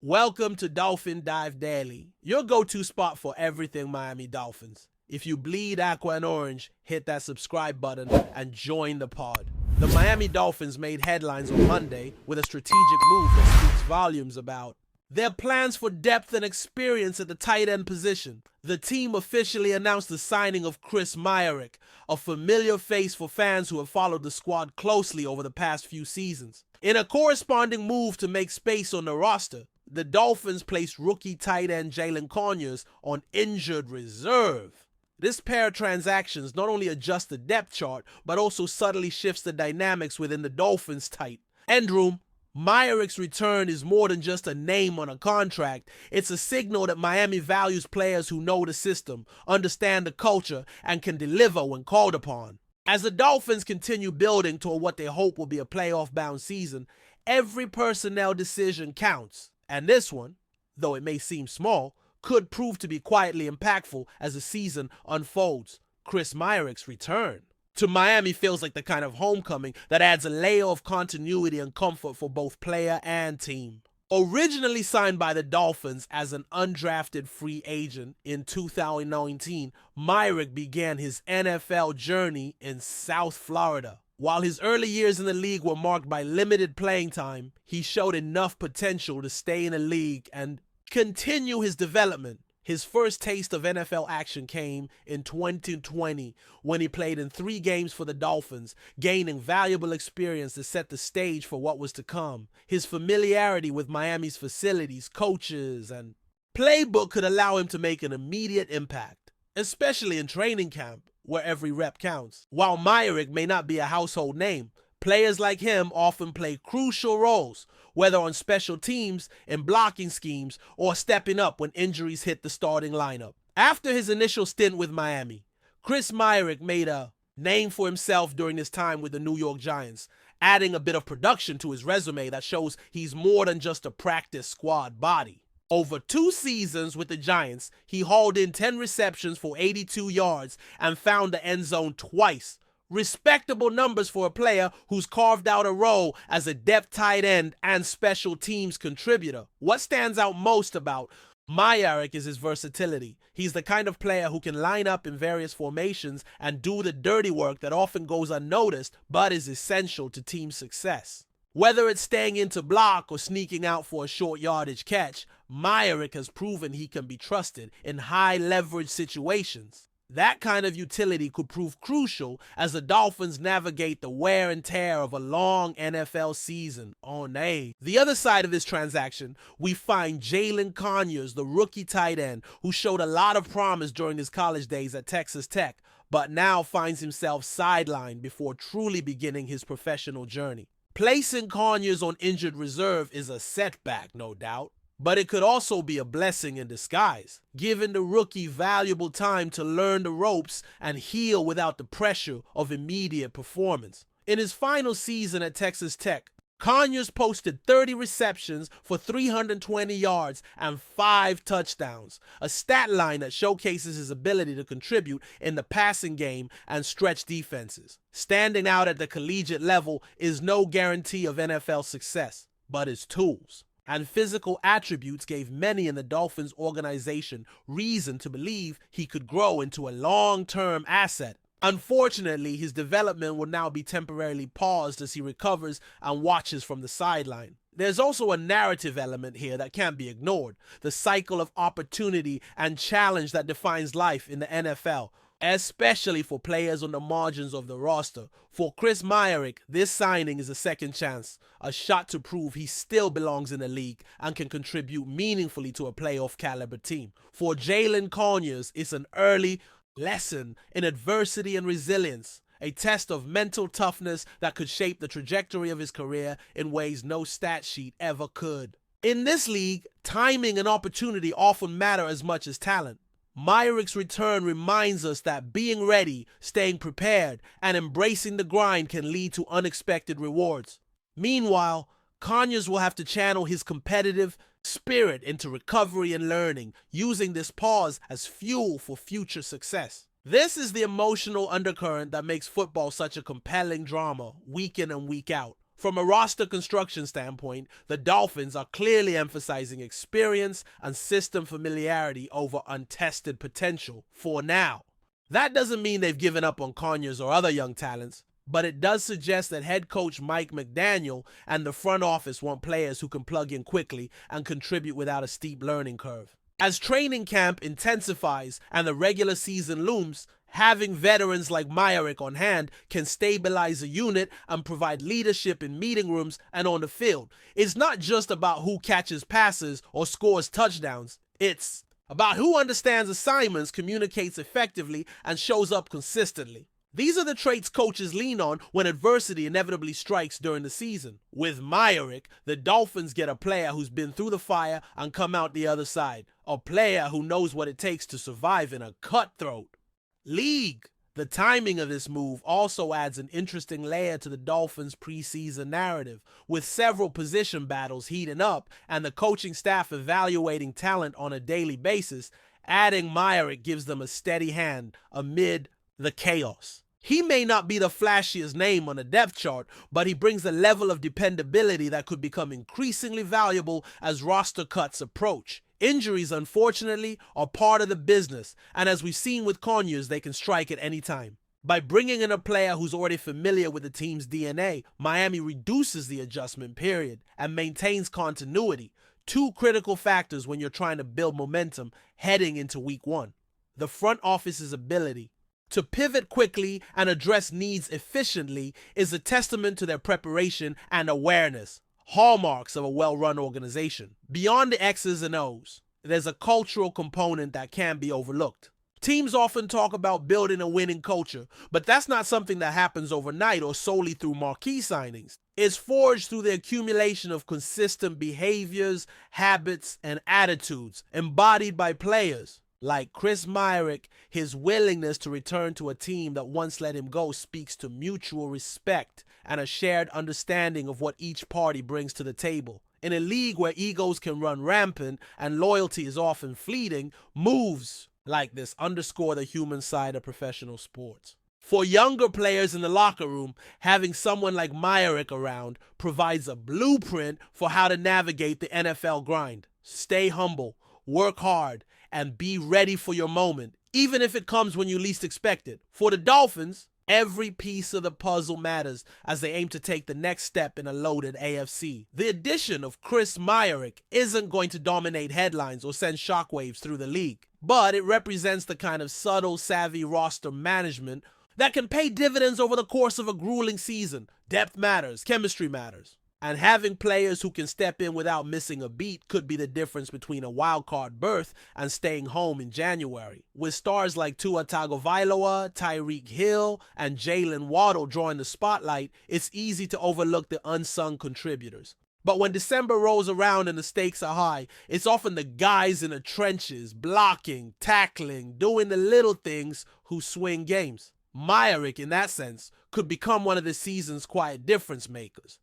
Welcome to Dolphin Dive Daily, your go-to spot for everything Miami Dolphins. If you bleed aqua and orange, hit that subscribe button and join the pod. The Miami Dolphins made headlines on Monday with a strategic move that speaks volumes about their plans for depth and experience at the tight end position. The team officially announced the signing of Chris Myarick, a familiar face for fans who have followed the squad closely over the past few seasons. In a corresponding move to make space on the roster, the Dolphins placed rookie tight end Jalen Conyers on injured reserve. This pair of transactions not only adjusts the depth chart, but also subtly shifts the dynamics within the Dolphins' tight end room. Myarick's return is more than just a name on a contract. It's a signal that Miami values players who know the system, understand the culture, and can deliver when called upon. As the Dolphins continue building toward what they hope will be a playoff-bound season, every personnel decision counts. And this one, though it may seem small, could prove to be quietly impactful as the season unfolds. Chris Myarick's return to Miami feels like the kind of homecoming that adds a layer of continuity and comfort for both player and team. Originally signed by the Dolphins as an undrafted free agent in 2019, Myarick began his NFL journey in South Florida. While his early years in the league were marked by limited playing time, he showed enough potential to stay in the league and continue his development. His first taste of NFL action came in 2020 when he played in 3 games for the Dolphins, gaining valuable experience to set the stage for what was to come. His familiarity with Miami's facilities, coaches, and playbook could allow him to make an immediate impact, especially in training camp, where every rep counts. While Myarick may not be a household name, players like him often play crucial roles, whether on special teams, in blocking schemes, or stepping up when injuries hit the starting lineup. After his initial stint with Miami, Chris Myarick made a name for himself during his time with the New York Giants, adding a bit of production to his resume that shows he's more than just a practice squad body. Over 2 seasons with the Giants, he hauled in 10 receptions for 82 yards and found the end zone twice. Respectable numbers for a player who's carved out a role as a depth tight end and special teams contributor. What stands out most about Myarick is his versatility. He's the kind of player who can line up in various formations and do the dirty work that often goes unnoticed but is essential to team success. Whether it's staying in to block or sneaking out for a short yardage catch, Myarick has proven he can be trusted in high leverage situations. That kind of utility could prove crucial as the Dolphins navigate the wear and tear of a long NFL season. The other side of this transaction, we find Jalen Conyers, the rookie tight end, who showed a lot of promise during his college days at Texas Tech, but now finds himself sidelined before truly beginning his professional journey. Placing Conyers on injured reserve is a setback, no doubt, but it could also be a blessing in disguise, giving the rookie valuable time to learn the ropes and heal without the pressure of immediate performance. In his final season at Texas Tech, Conyers posted 30 receptions for 320 yards and 5 touchdowns, a stat line that showcases his ability to contribute in the passing game and stretch defenses. Standing out at the collegiate level is no guarantee of NFL success, but his tools and physical attributes gave many in the Dolphins organization reason to believe he could grow into a long-term asset. Unfortunately, his development will now be temporarily paused as he recovers and watches from the sideline. There's also a narrative element here that can't be ignored, the cycle of opportunity and challenge that defines life in the NFL, especially for players on the margins of the roster. For Chris Myarick, this signing is a second chance, a shot to prove he still belongs in the league and can contribute meaningfully to a playoff caliber team. For Jalen Conyers, it's an early lesson in adversity and resilience, a test of mental toughness that could shape the trajectory of his career in ways no stat sheet ever could. In this league, timing and opportunity often matter as much as talent. Myarick's return reminds us that being ready, staying prepared, and embracing the grind can lead to unexpected rewards. Meanwhile, Conyers will have to channel his competitive spirit into recovery and learning, using this pause as fuel for future success. This is the emotional undercurrent that makes football such a compelling drama, week in and week out. From a roster construction standpoint, the Dolphins are clearly emphasizing experience and system familiarity over untested potential for now. That doesn't mean they've given up on Conyers or other young talents, but it does suggest that head coach Mike McDaniel and the front office want players who can plug in quickly and contribute without a steep learning curve. As training camp intensifies and the regular season looms, having veterans like Myarick on hand can stabilize a unit and provide leadership in meeting rooms and on the field. It's not just about who catches passes or scores touchdowns. It's about who understands assignments, communicates effectively, and shows up consistently. These are the traits coaches lean on when adversity inevitably strikes during the season. With Myarick, the Dolphins get a player who's been through the fire and come out the other side. A player who knows what it takes to survive in a cutthroat league. The timing of this move also adds an interesting layer to the Dolphins' preseason narrative, with several position battles heating up and the coaching staff evaluating talent on a daily basis. Adding Myarick gives them a steady hand amid the chaos. He may not be the flashiest name on the depth chart, but he brings a level of dependability that could become increasingly valuable as roster cuts approach. Injuries, unfortunately, are part of the business, and as we've seen with Conyers, they can strike at any time. By bringing in a player who's already familiar with the team's DNA, Miami reduces the adjustment period and maintains continuity, two critical factors when you're trying to build momentum heading into week one. The front office's ability to pivot quickly and address needs efficiently is a testament to their preparation and awareness, hallmarks of a well-run organization. Beyond the X's and O's, there's a cultural component that can't be overlooked. Teams often talk about building a winning culture, but that's not something that happens overnight or solely through marquee signings. It's forged through the accumulation of consistent behaviors, habits, and attitudes embodied by players. Like Chris Myarick, his willingness to return to a team that once let him go speaks to mutual respect and a shared understanding of what each party brings to the table. In a league where egos can run rampant and loyalty is often fleeting, moves like this underscore the human side of professional sports. For younger players in the locker room, having someone like Myarick around provides a blueprint for how to navigate the NFL grind. Stay humble, work hard, and be ready for your moment, even if it comes when you least expect it. For the Dolphins, every piece of the puzzle matters as they aim to take the next step in a loaded AFC. The addition of Chris Myarick isn't going to dominate headlines or send shockwaves through the league, but it represents the kind of subtle, savvy roster management that can pay dividends over the course of a grueling season. Depth matters, chemistry matters. And having players who can step in without missing a beat could be the difference between a wildcard berth and staying home in January. With stars like Tua Tagovailoa, Tyreek Hill, and Jalen Waddle drawing the spotlight, it's easy to overlook the unsung contributors. But when December rolls around and the stakes are high, it's often the guys in the trenches, blocking, tackling, doing the little things who swing games. Myarick, in that sense, could become one of the season's quiet difference makers.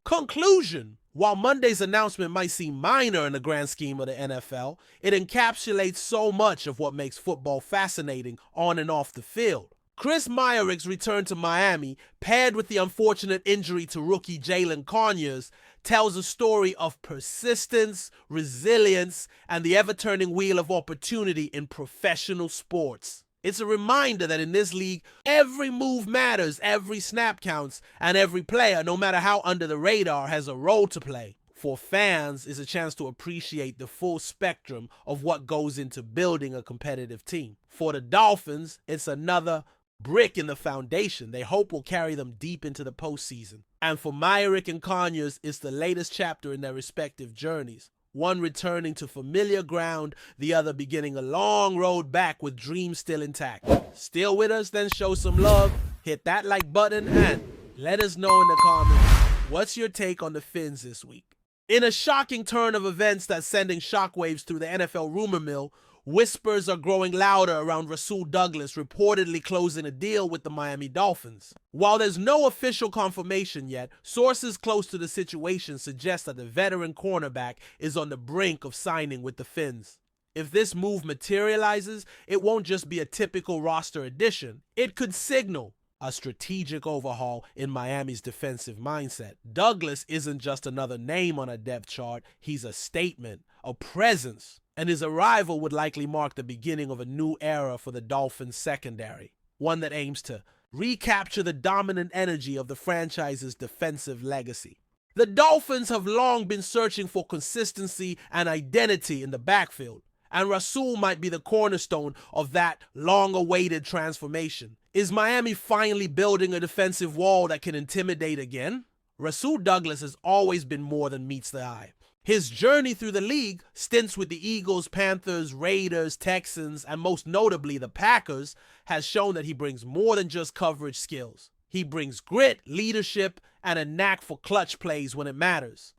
Conclusion: while Monday's announcement might seem minor in the grand scheme of the NFL, it encapsulates so much of what makes football fascinating on and off the field. Chris Myarick's return to Miami, paired with the unfortunate injury to rookie Jalen Conyers, tells a story of persistence, resilience, and the ever-turning wheel of opportunity in professional sports. It's a reminder that in this league, every move matters, every snap counts, and every player, no matter how under the radar, has a role to play. For fans, it's a chance to appreciate the full spectrum of what goes into building a competitive team. For the Dolphins, it's another brick in the foundation they hope will carry them deep into the postseason. And for Myarick and Conyers, it's the latest chapter in their respective journeys. One returning to familiar ground, the other beginning a long road back with dreams still intact. Still with us? Then show some love, hit that like button, and let us know in the comments, what's your take on the Fins this week? In a shocking turn of events that's sending shockwaves through the NFL rumor mill, whispers are growing louder around RASUL reportedly closing a deal with the Miami Dolphins. While there's no official confirmation yet, sources close to the situation suggest that the veteran cornerback is on the brink of signing with the Fins. If this move materializes, it won't just be a typical roster addition. It could signal a strategic overhaul in Miami's defensive mindset. Douglas isn't just another name on a depth chart, he's a statement, a presence, and his arrival would likely mark the beginning of a new era for the Dolphins secondary, one that aims to recapture the dominant energy of the franchise's defensive legacy. The Dolphins have long been searching for consistency and identity in the backfield, and RASUL might be the cornerstone of that long-awaited transformation. Is Miami finally building a defensive wall that can intimidate again? RASUL Douglas has always been more than meets the eye. His journey through the league, stints with the Eagles, Panthers, Raiders, Texans, and most notably the Packers, has shown that he brings more than just coverage skills. He brings grit, leadership, and a knack for clutch plays when it matters.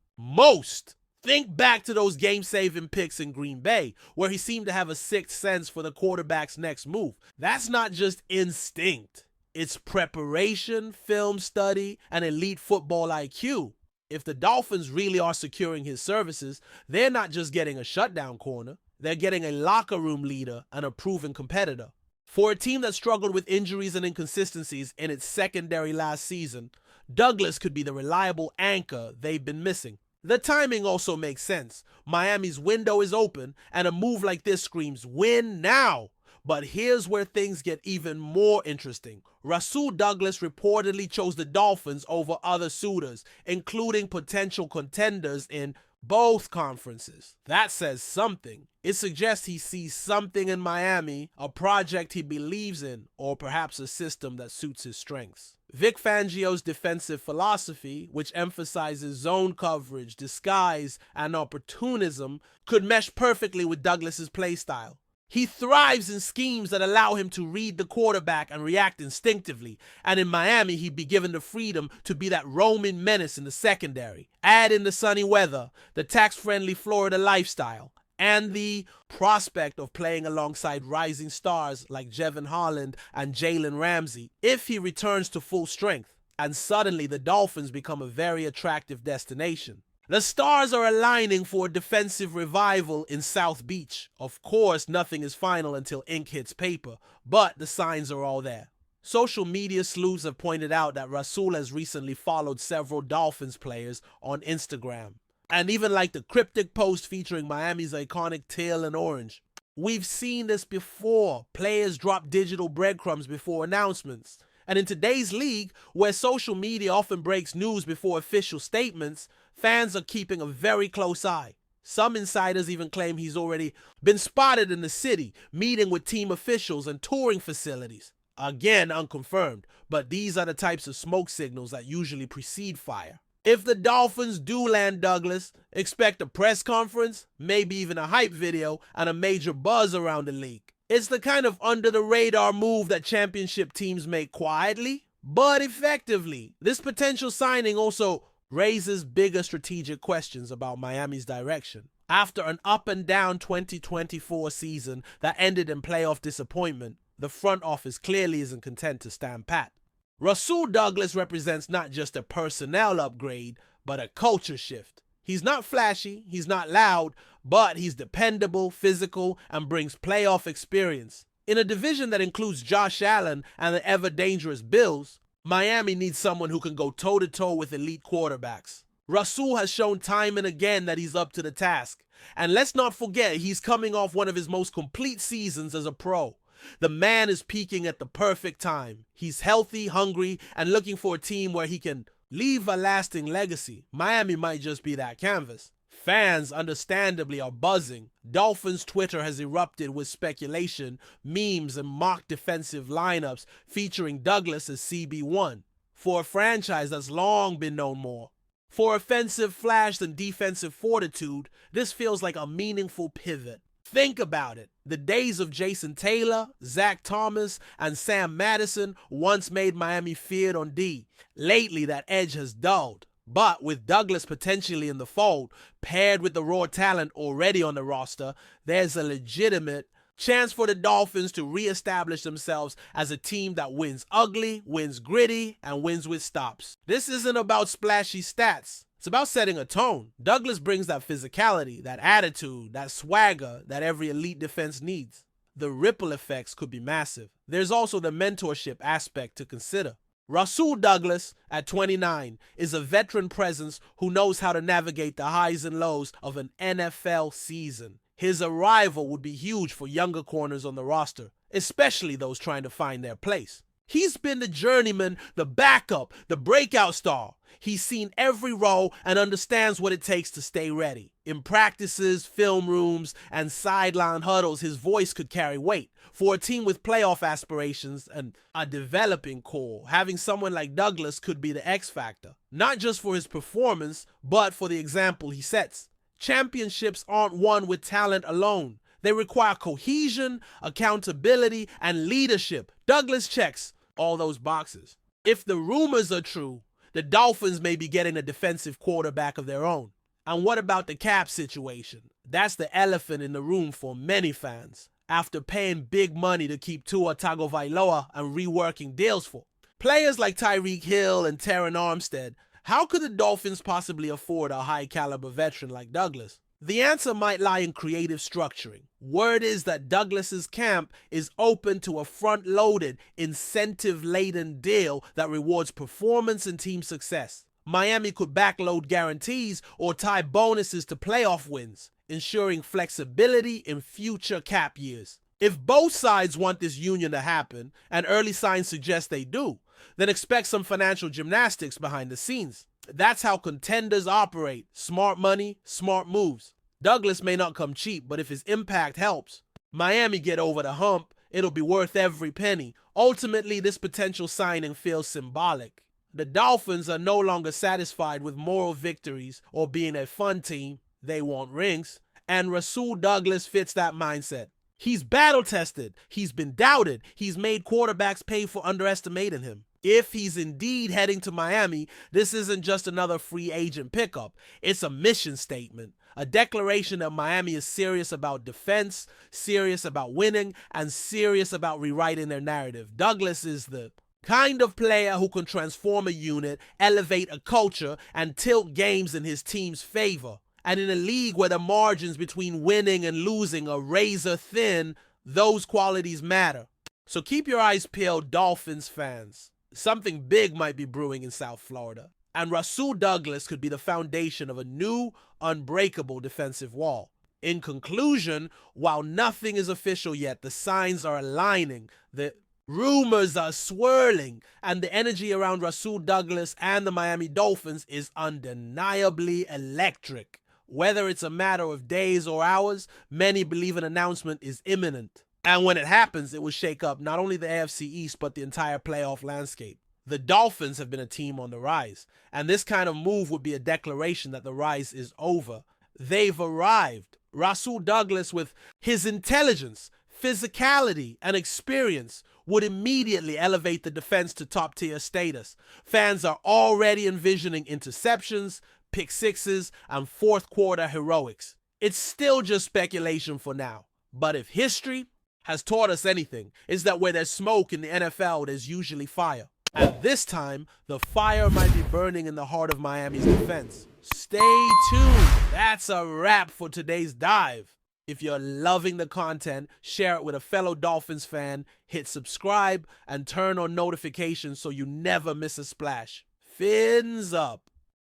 Think back to those game-saving picks in Green Bay, where he seemed to have a sixth sense for the quarterback's next move. That's not just instinct. It's preparation, film study, and elite football IQ. If the Dolphins really are securing his services, they're not just getting a shutdown corner, they're getting a locker room leader and a proven competitor. For a team that struggled with injuries and inconsistencies in its secondary last season, Douglas could be the reliable anchor they've been missing. The timing also makes sense. Miami's window is open, and a move like this screams win now. But here's where things get even more interesting. RASUL Douglas reportedly chose the Dolphins over other suitors, including potential contenders in both conferences. That says something. It suggests he sees something in Miami, a project he believes in, or perhaps a system that suits his strengths. Vic Fangio's defensive philosophy, which emphasizes zone coverage, disguise, and opportunism, could mesh perfectly with Douglas's play style. He thrives in schemes that allow him to read the quarterback and react instinctively, and in Miami he'd be given the freedom to be that roaming menace in the secondary. Add in the sunny weather, the tax-friendly Florida lifestyle, and the prospect of playing alongside rising stars like Jevon Holland and Jalen Ramsey if he returns to full strength, and suddenly the Dolphins become a very attractive destination. The stars are aligning for a defensive revival in South Beach. Of course, nothing is final until ink hits paper, but the signs are all there. Social media sleuths have pointed out that RASUL has recently followed several Dolphins players on Instagram, and even like the cryptic post featuring Miami's iconic teal and orange. We've seen this before. Players drop digital breadcrumbs before announcements. And in today's league, where social media often breaks news before official statements, fans are keeping a very close eye. Some insiders even claim he's already been spotted in the city, meeting with team officials and touring facilities. Again, unconfirmed, but these are the types of smoke signals that usually precede fire. If the Dolphins do land Douglas, expect a press conference, maybe even a hype video, and a major buzz around the league. It's the kind of under-the-radar move that championship teams make quietly, but effectively. This potential signing also raises bigger strategic questions about Miami's direction. After an up-and-down 2024 season that ended in playoff disappointment, the front office clearly isn't content to stand pat. RASUL Douglas represents not just a personnel upgrade, but a culture shift. He's not flashy, he's not loud, but he's dependable, physical, and brings playoff experience. In a division that includes Josh Allen and the ever-dangerous Bills, Miami needs someone who can go toe-to-toe with elite quarterbacks. RASUL has shown time and again that he's up to the task. And let's not forget, he's coming off one of his most complete seasons as a pro. The man is peaking at the perfect time. He's healthy, hungry, and looking for a team where he can leave a lasting legacy. Miami might just be that canvas. Fans, understandably, are buzzing. Dolphins Twitter has erupted with speculation, memes, and mock defensive lineups featuring Douglas as CB1. For a franchise that's long been known more for offensive flash than defensive fortitude, this feels like a meaningful pivot. Think about it. The days of Jason Taylor, Zach Thomas, and Sam Madison once made Miami feared on D. Lately, that edge has dulled. But with Douglas potentially in the fold, paired with the raw talent already on the roster, there's a legitimate chance for the Dolphins to reestablish themselves as a team that wins ugly, wins gritty, and wins with stops. This isn't about splashy stats. It's about setting a tone. Douglas brings that physicality, that attitude, that swagger that every elite defense needs. the ripple effects could be massive. There's also the mentorship aspect to consider. RASUL Douglas, at 29, is a veteran presence who knows how to navigate the highs and lows of an NFL season. His arrival would be huge for younger corners on the roster, especially those trying to find their place. He's been the journeyman, the backup, the breakout star. He's seen every role and understands what it takes to stay ready. In practices, film rooms, and sideline huddles, his voice could carry weight. For a team with playoff aspirations and a developing core, having someone like Douglas could be the X factor. Not just for his performance, but for the example he sets. Championships aren't won with talent alone. They require cohesion, accountability, and leadership. Douglas checks all those boxes. If the rumors are true, the Dolphins may be getting a defensive quarterback of their own. And what about the cap situation? That's the elephant in the room for many fans. After paying big money to keep Tua Tagovailoa and reworking deals for players like Tyreek Hill and Terron Armstead, how could the Dolphins possibly afford a high-caliber veteran like Douglas? The answer might lie in creative structuring. Word is that Douglas's camp is open to a front-loaded, incentive-laden deal that rewards performance and team success. Miami could backload guarantees or tie bonuses to playoff wins, ensuring flexibility in future cap years. If both sides want this union to happen, and early signs suggest they do, then expect some financial gymnastics behind the scenes. That's how contenders operate. Smart money, smart moves. Douglas may not come cheap, but if his impact helps Miami get over the hump, it'll be worth every penny. Ultimately, this potential signing feels symbolic. The Dolphins are no longer satisfied with moral victories or being a fun team. They want rings. And RASUL Douglas fits that mindset. He's battle-tested. He's been doubted. He's made quarterbacks pay for underestimating him. If he's indeed heading to Miami, this isn't just another free agent pickup. It's a mission statement, a declaration that Miami is serious about defense, serious about winning, and serious about rewriting their narrative. Douglas is the kind of player who can transform a unit, elevate a culture, and tilt games in his team's favor. And in a league where the margins between winning and losing are razor thin, those qualities matter. So keep your eyes peeled, Dolphins fans. Something big might be brewing in South Florida, and RASUL Douglas could be the foundation of a new, unbreakable defensive wall. In conclusion, while nothing is official yet, the signs are aligning, the rumors are swirling, and the energy around RASUL Douglas and the Miami Dolphins is undeniably electric. Whether it's a matter of days or hours, many believe an announcement is imminent. And when it happens, it will shake up not only the AFC East, but the entire playoff landscape. The Dolphins have been a team on the rise, and this kind of move would be a declaration that the rise is over. They've arrived. RASUL Douglas, with his intelligence, physicality, and experience, would immediately elevate the defense to top-tier status. Fans are already envisioning interceptions, pick sixes, and fourth-quarter heroics. It's still just speculation for now, but if history has taught us anything, it's that where there's smoke in the NFL, there's usually fire. And this time, the fire might be burning in the heart of Miami's defense. Stay tuned. That's a wrap for today's dive. If you're loving the content, share it with a fellow Dolphins fan, hit subscribe, and turn on notifications so you never miss a splash. Fins up.